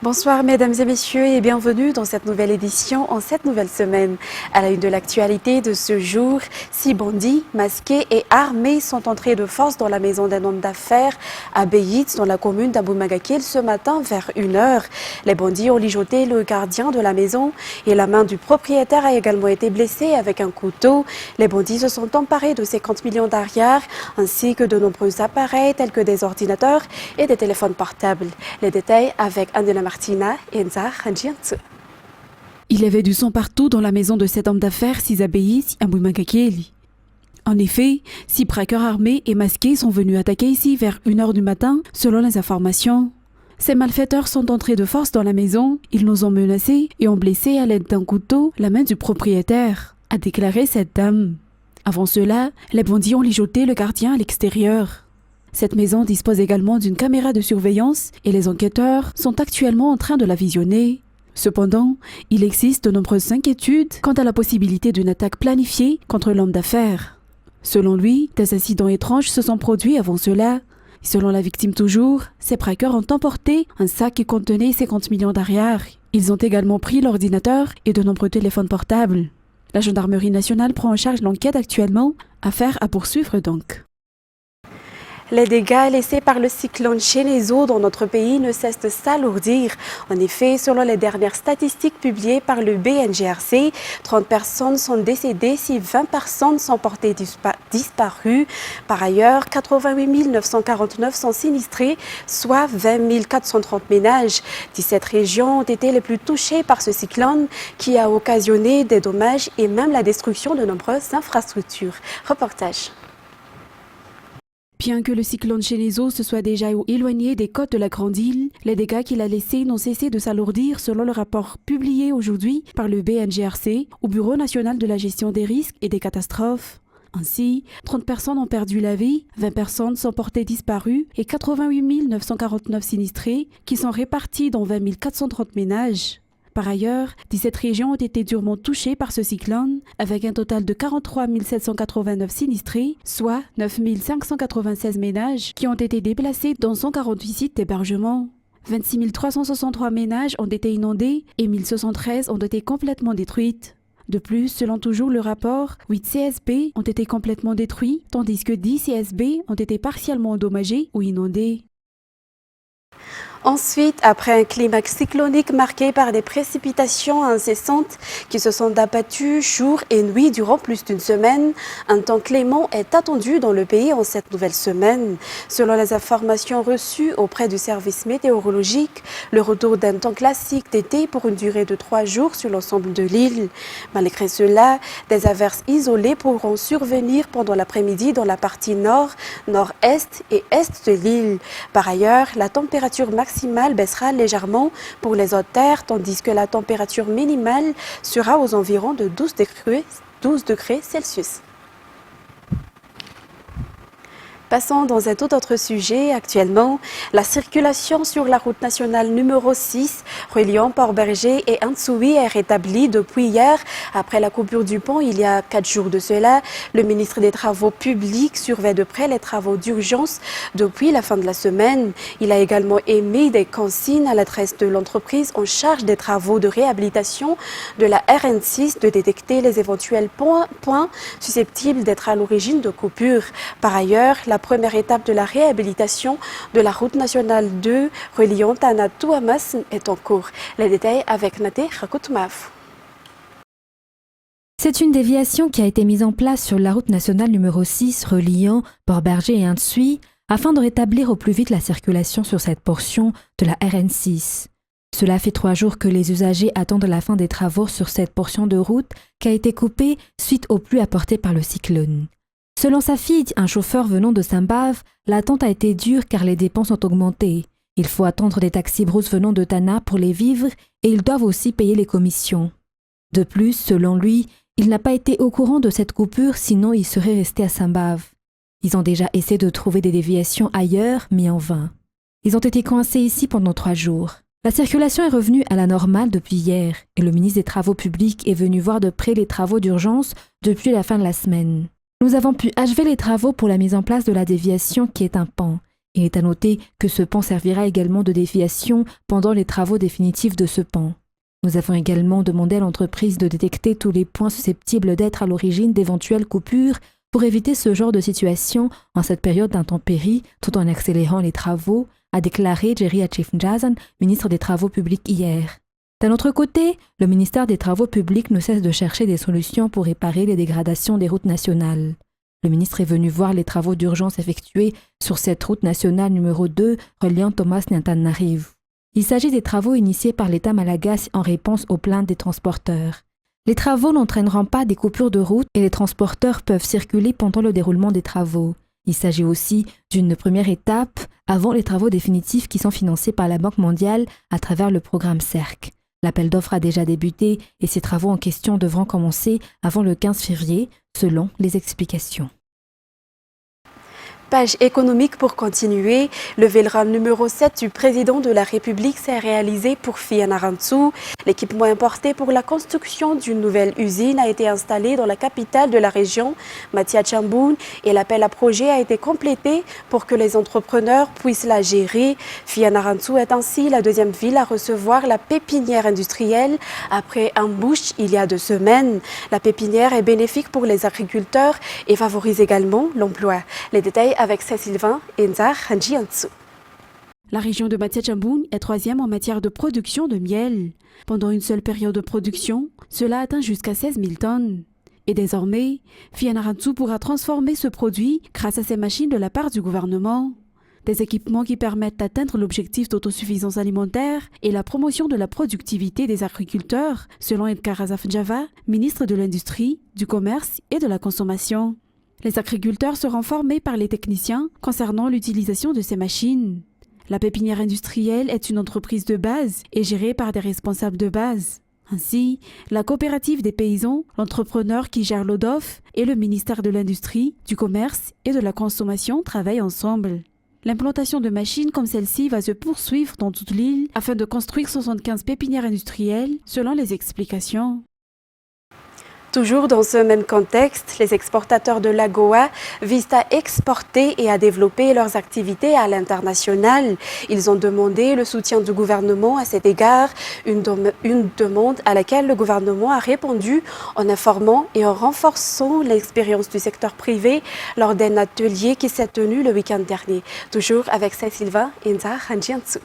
Bonsoir mesdames et messieurs et bienvenue dans cette nouvelle édition en cette nouvelle semaine. À la une de l'actualité de ce jour, 6 bandits masqués et armés sont entrés de force dans la maison d'un homme d'affaires à Beyit dans la commune d'Abou-Magakil ce matin vers 1h. Les bandits ont ligoté le gardien de la maison et la main du propriétaire a également été blessée avec un couteau. Les bandits se sont emparés de 50 millions d'ariars ainsi que de nombreux appareils tels que des ordinateurs et des téléphones portables. Les détails avec Andela Martina et Nza Khanjiantsu. Il y avait du sang partout dans la maison de cet homme d'affaires, Sizabeyi Abou-Magakil. En effet, 6 braqueurs armés et masqués sont venus attaquer ici vers 1h du matin, selon les informations. Ces malfaiteurs sont entrés de force dans la maison, ils nous ont menacés et ont blessé à l'aide d'un couteau la main du propriétaire, a déclaré cette dame. Avant cela, les bandits ont ligoté le gardien à l'extérieur. Cette maison dispose également d'une caméra de surveillance et les enquêteurs sont actuellement en train de la visionner. Cependant, il existe de nombreuses inquiétudes quant à la possibilité d'une attaque planifiée contre l'homme d'affaires. Selon lui, des incidents étranges se sont produits avant cela. Selon la victime toujours, ces braqueurs ont emporté un sac qui contenait 50 millions d'ariars. Ils ont également pris l'ordinateur et de nombreux téléphones portables. La gendarmerie nationale prend en charge l'enquête actuellement, affaire à poursuivre donc. Les dégâts laissés par le cyclone Chenezo dans notre pays ne cessent de s'alourdir. En effet, selon les dernières statistiques publiées par le BNGRC, 30 personnes sont décédées si 20 personnes sont portées disparues. Par ailleurs, 88 949 sont sinistrés, soit 20 430 ménages. 17 régions ont été les plus touchées par ce cyclone qui a occasionné des dommages et même la destruction de nombreuses infrastructures. Reportage. Bien que le cyclone Chenezo se soit déjà éloigné des côtes de la Grande Île, les dégâts qu'il a laissés n'ont cessé de s'alourdir selon le rapport publié aujourd'hui par le BNGRC au Bureau national de la gestion des risques et des catastrophes. Ainsi, 30 personnes ont perdu la vie, 20 personnes sont portées disparues et 88 949 sinistrés qui sont répartis dans 20 430 ménages. Par ailleurs, 17 régions ont été durement touchées par ce cyclone, avec un total de 43 789 sinistrés, soit 9 596 ménages qui ont été déplacés dans 148 sites d'hébergement. 26 363 ménages ont été inondés et 1073 ont été complètement détruites. De plus, selon toujours le rapport, 8 CSB ont été complètement détruits, tandis que 10 CSB ont été partiellement endommagés ou inondés. Ensuite, après un climat cyclonique marqué par des précipitations incessantes qui se sont abattues jour et nuit durant plus d'une semaine, un temps clément est attendu dans le pays en cette nouvelle semaine. Selon les informations reçues auprès du service météorologique, le retour d'un temps classique d'été pour une durée de 3 jours sur l'ensemble de l'île. Malgré cela, des averses isolées pourront survenir pendant l'après-midi dans la partie nord, nord-est et est de l'île. Par ailleurs, la température maximale baissera légèrement pour les hautes terres, tandis que la température minimale sera aux environs de 12 degrés Celsius. Passons dans un tout autre sujet. Actuellement, la circulation sur la route nationale numéro 6 reliant Port-Berger et Antsouy est rétablie depuis hier. Après la coupure du pont, il y a 4 jours de cela, le ministre des Travaux publics surveille de près les travaux d'urgence depuis la fin de la semaine. Il a également émis des consignes à l'adresse de l'entreprise en charge des travaux de réhabilitation de la RN6 de détecter les éventuels points susceptibles d'être à l'origine de coupures. Par ailleurs, la première étape de la réhabilitation de la route nationale 2 reliant Tana-Touamas est en cours. Les détails avec Naté Rakoutmaf. C'est une déviation qui a été mise en place sur la route nationale numéro 6 reliant Port-Berger et Antsouy afin de rétablir au plus vite la circulation sur cette portion de la RN6. Cela fait 3 jours que les usagers attendent la fin des travaux sur cette portion de route qui a été coupée suite aux pluies apportées par le cyclone. Selon sa fille, un chauffeur venant de Saint-Bave, l'attente a été dure car les dépenses ont augmenté. Il faut attendre des taxis brousses venant de Tana pour les vivres et ils doivent aussi payer les commissions. De plus, selon lui, il n'a pas été au courant de cette coupure, sinon il serait resté à Saint-Bave. Ils ont déjà essayé de trouver des déviations ailleurs, mais en vain. Ils ont été coincés ici pendant 3 jours. La circulation est revenue à la normale depuis hier et le ministre des Travaux publics est venu voir de près les travaux d'urgence depuis la fin de la semaine. Nous avons pu achever les travaux pour la mise en place de la déviation qui est un pan Il est à noter que ce pont servira également de déviation pendant les travaux définitifs de ce pont. Nous avons également demandé à l'entreprise de détecter tous les points susceptibles d'être à l'origine d'éventuelles coupures pour éviter ce genre de situation en cette période d'intempéries tout en accélérant les travaux, a déclaré Jerry Achifnjazan, ministre des Travaux publics hier. D'un autre côté, le ministère des Travaux publics ne cesse de chercher des solutions pour réparer les dégradations des routes nationales. Le ministre est venu voir les travaux d'urgence effectués sur cette route nationale numéro 2 reliant Thomas-Nyantananarivo. Il s'agit des travaux initiés par l'État malagasy en réponse aux plaintes des transporteurs. Les travaux n'entraîneront pas des coupures de route et les transporteurs peuvent circuler pendant le déroulement des travaux. Il s'agit aussi d'une première étape avant les travaux définitifs qui sont financés par la Banque mondiale à travers le programme CERC. L'appel d'offres a déjà débuté et ces travaux en question devront commencer avant le 15 février, selon les explications. Page économique pour continuer. Le vélram numéro 7 du président de la République s'est réalisé pour Fianarantsoa. L'équipement importé pour la construction d'une nouvelle usine a été installé dans la capitale de la région, Mathiachambun, et l'appel à projet a été complété pour que les entrepreneurs puissent la gérer. Fianarantsoa est ainsi la deuxième ville à recevoir la pépinière industrielle après Ambush il y a 2 semaines. La pépinière est bénéfique pour les agriculteurs et favorise également l'emploi. Les détails avec Sylvain Enzar Hanjiansu. La région de Mathiachambun est 3e en matière de production de miel. Pendant une seule période de production, cela atteint jusqu'à 16 000 tonnes. Et désormais, Fianarantsoa pourra transformer ce produit grâce à ces machines de la part du gouvernement. Des équipements qui permettent d'atteindre l'objectif d'autosuffisance alimentaire et la promotion de la productivité des agriculteurs, selon Edgar Azafnjava, ministre de l'Industrie, du Commerce et de la Consommation. Les agriculteurs seront formés par les techniciens concernant l'utilisation de ces machines. La pépinière industrielle est une entreprise de base et gérée par des responsables de base. Ainsi, la coopérative des paysans, l'entrepreneur qui gère l'ODOF et le ministère de l'Industrie, du Commerce et de la Consommation travaillent ensemble. L'implantation de machines comme celle-ci va se poursuivre dans toute l'île afin de construire 75 pépinières industrielles selon les explications. Toujours dans ce même contexte, les exportateurs de l'AGOA visent à exporter et à développer leurs activités à l'international. Ils ont demandé le soutien du gouvernement à cet égard, une demande à laquelle le gouvernement a répondu en informant et en renforçant l'expérience du secteur privé lors d'un atelier qui s'est tenu le week-end dernier. Toujours avec Sylvain Enzar Hanjiansu.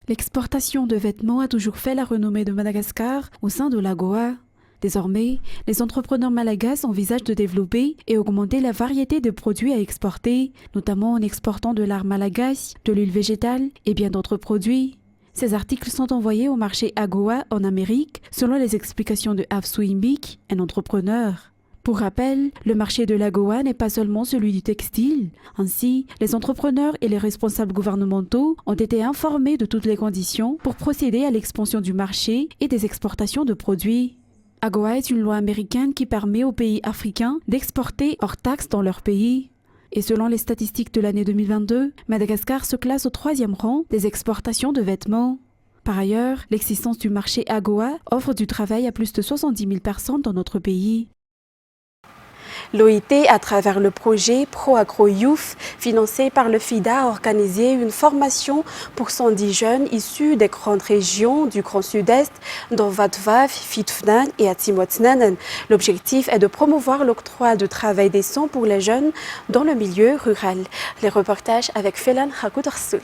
L'exportation de vêtements a toujours fait la renommée de Madagascar au sein de l'AGOA. Désormais, les entrepreneurs malagasy envisagent de développer et augmenter la variété de produits à exporter, notamment en exportant de l'art malagasy, de l'huile végétale et bien d'autres produits. Ces articles sont envoyés au marché AGOA en Amérique, selon les explications de Afsu Imbik, un entrepreneur. Pour rappel, le marché de l'AGOA n'est pas seulement celui du textile. Ainsi, les entrepreneurs et les responsables gouvernementaux ont été informés de toutes les conditions pour procéder à l'expansion du marché et des exportations de produits. AGOA est une loi américaine qui permet aux pays africains d'exporter hors taxes dans leur pays. Et selon les statistiques de l'année 2022, Madagascar se classe au 3e rang des exportations de vêtements. Par ailleurs, l'existence du marché AGOA offre du travail à plus de 70 000 personnes dans notre pays. L'OIT, à travers le projet ProAgro-Youth, financé par le FIDA, a organisé une formation pour 110 jeunes issus des grandes régions du Grand Sud-Est, dont Vatvav, Fitfnan et Atimotnanen. L'objectif est de promouvoir l'octroi de travail décent pour les jeunes dans le milieu rural. Les reportages avec Felan Hakudarsul.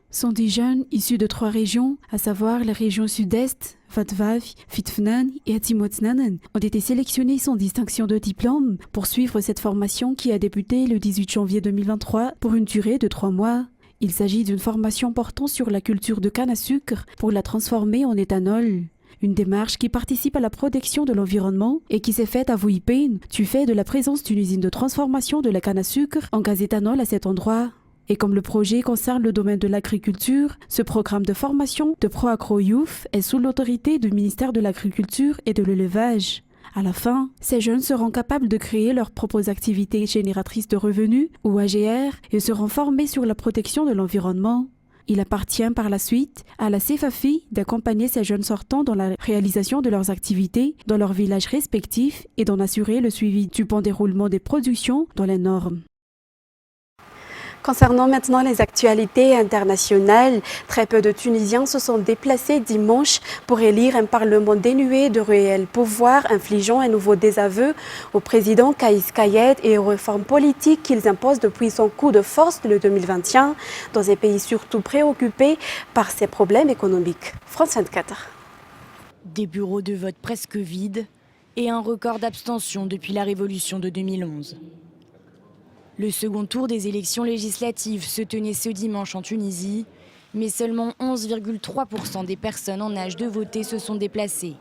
110 jeunes issus de 3 régions, à savoir les régions Sud-Est, Vatvav, Fitfnan et Atimotnanen, ont été sélectionnés sans distinction de diplôme pour suivre cette formation qui a débuté le 18 janvier 2023 pour une durée de 3 mois. Il s'agit d'une formation portant sur la culture de canne à sucre pour la transformer en éthanol. Une démarche qui participe à la protection de l'environnement et qui s'est faite à Vuipen du fait de la présence d'une usine de transformation de la canne à sucre en gaz éthanol à cet endroit. Et comme le projet concerne le domaine de l'agriculture, ce programme de formation de ProAgro-Youth est sous l'autorité du ministère de l'Agriculture et de l'Élevage. À la fin, ces jeunes seront capables de créer leurs propres activités génératrices de revenus, ou AGR, et seront formés sur la protection de l'environnement. Il appartient par la suite à la CFAFI d'accompagner ces jeunes sortants dans la réalisation de leurs activités dans leurs villages respectifs et d'en assurer le suivi du bon déroulement des productions dans les normes. Concernant maintenant les actualités internationales, très peu de Tunisiens se sont déplacés dimanche pour élire un parlement dénué de réel pouvoir, infligeant un nouveau désaveu au président Kais Saied et aux réformes politiques qu'ils imposent depuis son coup de force le 2021 dans un pays surtout préoccupé par ses problèmes économiques. France 24. Des bureaux de vote presque vides et un record d'abstention depuis la révolution de 2011. Le second tour des élections législatives se tenait ce dimanche en Tunisie, mais seulement 11,3% des personnes en âge de voter se sont déplacées.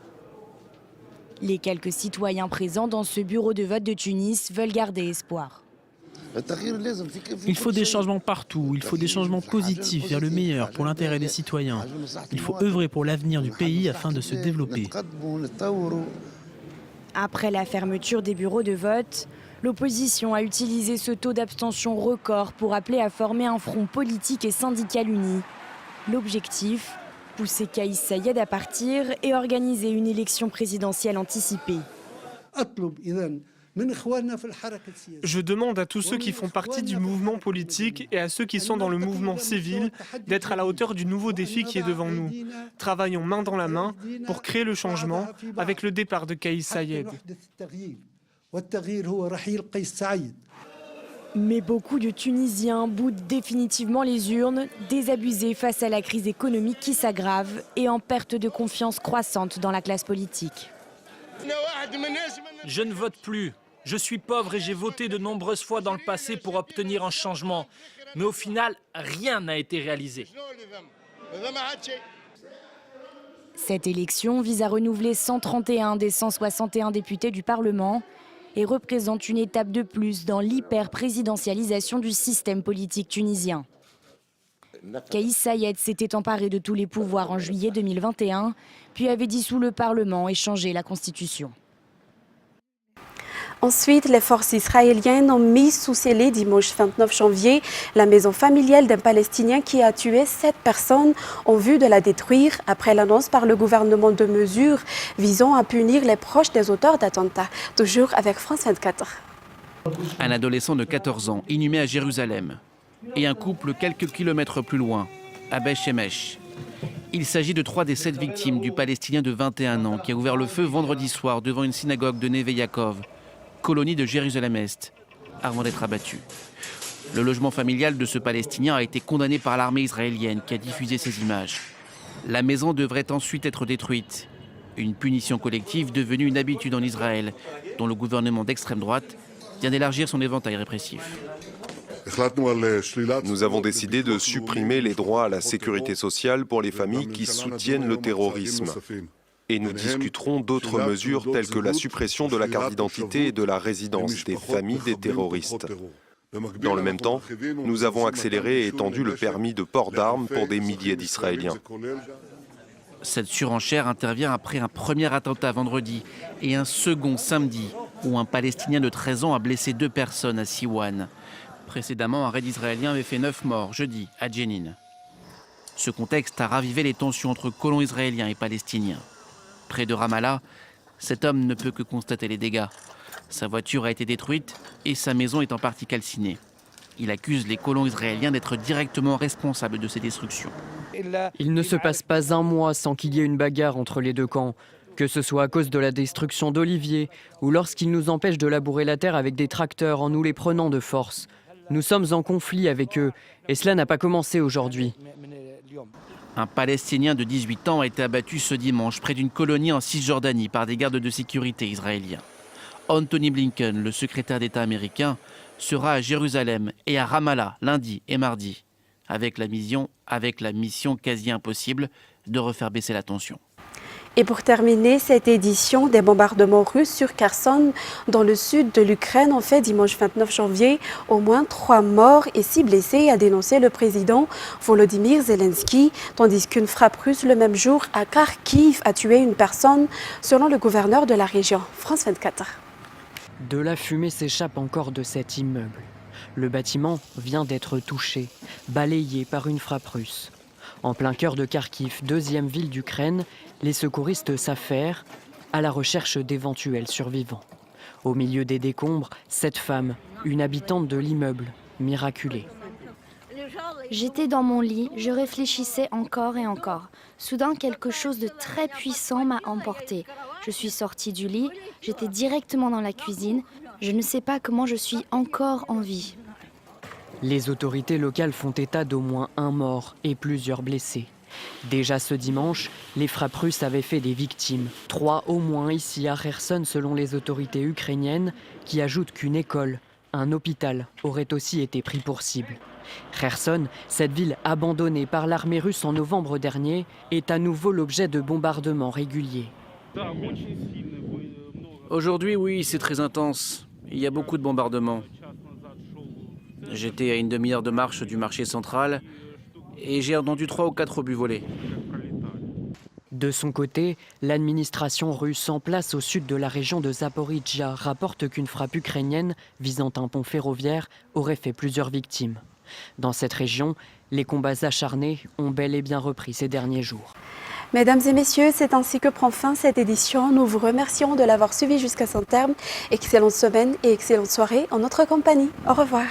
Les quelques citoyens présents dans ce bureau de vote de Tunis veulent garder espoir. Il faut des changements partout, il faut des changements positifs vers le meilleur pour l'intérêt des citoyens. Il faut œuvrer pour l'avenir du pays afin de se développer. Après la fermeture des bureaux de vote, l'opposition a utilisé ce taux d'abstention record pour appeler à former un front politique et syndical uni. L'objectif, pousser Kais Saied à partir et organiser une élection présidentielle anticipée. Je demande à tous ceux qui font partie du mouvement politique et à ceux qui sont dans le mouvement civil d'être à la hauteur du nouveau défi qui est devant nous. Travaillons main dans la main pour créer le changement avec le départ de Kais Saied. Mais beaucoup de Tunisiens boudent définitivement les urnes, désabusés face à la crise économique qui s'aggrave et en perte de confiance croissante dans la classe politique. Je ne vote plus. Je suis pauvre et j'ai voté de nombreuses fois dans le passé pour obtenir un changement. Mais au final, rien n'a été réalisé. Cette élection vise à renouveler 131 des 161 députés du Parlement et représente une étape de plus dans l'hyper-présidentialisation du système politique tunisien. Kais Saied s'était emparé de tous les pouvoirs en juillet 2021, puis avait dissous le Parlement et changé la Constitution. Ensuite, les forces israéliennes ont mis sous scellé dimanche 29 janvier la maison familiale d'un Palestinien qui a tué 7 personnes en vue de la détruire après l'annonce par le gouvernement de mesures visant à punir les proches des auteurs d'attentats. Toujours avec France 24. Un adolescent de 14 ans inhumé à Jérusalem et un couple quelques kilomètres plus loin, à Beth Shemesh. Il s'agit de 3 des 7 victimes du Palestinien de 21 ans qui a ouvert le feu vendredi soir devant une synagogue de Neve Yaakov, colonie de Jérusalem-Est, avant d'être abattu. Le logement familial de ce Palestinien a été condamné par l'armée israélienne qui a diffusé ces images. La maison devrait ensuite être détruite. Une punition collective devenue une habitude en Israël, dont le gouvernement d'extrême droite vient d'élargir son éventail répressif. Nous avons décidé de supprimer les droits à la sécurité sociale pour les familles qui soutiennent le terrorisme. Et nous discuterons d'autres mesures telles que la suppression de la carte d'identité et de la résidence des familles des terroristes. Dans le même temps, nous avons accéléré et étendu le permis de port d'armes pour des milliers d'Israéliens. Cette surenchère intervient après un premier attentat vendredi et un second samedi, où un Palestinien de 13 ans a blessé 2 personnes à Siwan. Précédemment, un raid israélien avait fait 9 morts jeudi à Jenin. Ce contexte a ravivé les tensions entre colons israéliens et palestiniens. Près de Ramallah, cet homme ne peut que constater les dégâts. Sa voiture a été détruite et sa maison est en partie calcinée. Il accuse les colons israéliens d'être directement responsables de ces destructions. Il ne se passe pas un mois sans qu'il y ait une bagarre entre les deux camps, que ce soit à cause de la destruction d'oliviers ou lorsqu'ils nous empêchent de labourer la terre avec des tracteurs en nous les prenant de force. Nous sommes en conflit avec eux et cela n'a pas commencé aujourd'hui. Un Palestinien de 18 ans a été abattu ce dimanche près d'une colonie en Cisjordanie par des gardes de sécurité israéliens. Anthony Blinken, le secrétaire d'État américain, sera à Jérusalem et à Ramallah lundi et mardi, avec la mission quasi impossible de refaire baisser la tension. Et pour terminer cette édition, des bombardements russes sur Kherson, dans le sud de l'Ukraine, ont fait dimanche 29 janvier au moins 3 morts et 6 blessés, a dénoncé le président Volodymyr Zelensky, tandis qu'une frappe russe le même jour à Kharkiv a tué une personne, selon le gouverneur de la région. France 24. De la fumée s'échappe encore de cet immeuble. Le bâtiment vient d'être touché, balayé par une frappe russe. En plein cœur de Kharkiv, 2e ville d'Ukraine, les secouristes s'affairent à la recherche d'éventuels survivants. Au milieu des décombres, cette femme, une habitante de l'immeuble, miraculée. J'étais dans mon lit, je réfléchissais encore et encore. Soudain, quelque chose de très puissant m'a emporté. Je suis sortie du lit, j'étais directement dans la cuisine. Je ne sais pas comment je suis encore en vie. Les autorités locales font état d'au moins un mort et plusieurs blessés. Déjà ce dimanche, les frappes russes avaient fait des victimes. 3 au moins ici à Kherson selon les autorités ukrainiennes, qui ajoutent qu'une école, un hôpital auraient aussi été pris pour cible. Kherson, cette ville abandonnée par l'armée russe en novembre dernier, est à nouveau l'objet de bombardements réguliers. Aujourd'hui, oui, c'est très intense. Il y a beaucoup de bombardements. J'étais à une demi-heure de marche du marché central et j'ai entendu 3 ou 4 obus voler. De son côté, l'administration russe en place au sud de la région de Zaporijia rapporte qu'une frappe ukrainienne visant un pont ferroviaire aurait fait plusieurs victimes. Dans cette région, les combats acharnés ont bel et bien repris ces derniers jours. Mesdames et messieurs, c'est ainsi que prend fin cette édition. Nous vous remercions de l'avoir suivi jusqu'à son terme. Excellente semaine et excellente soirée en notre compagnie. Au revoir.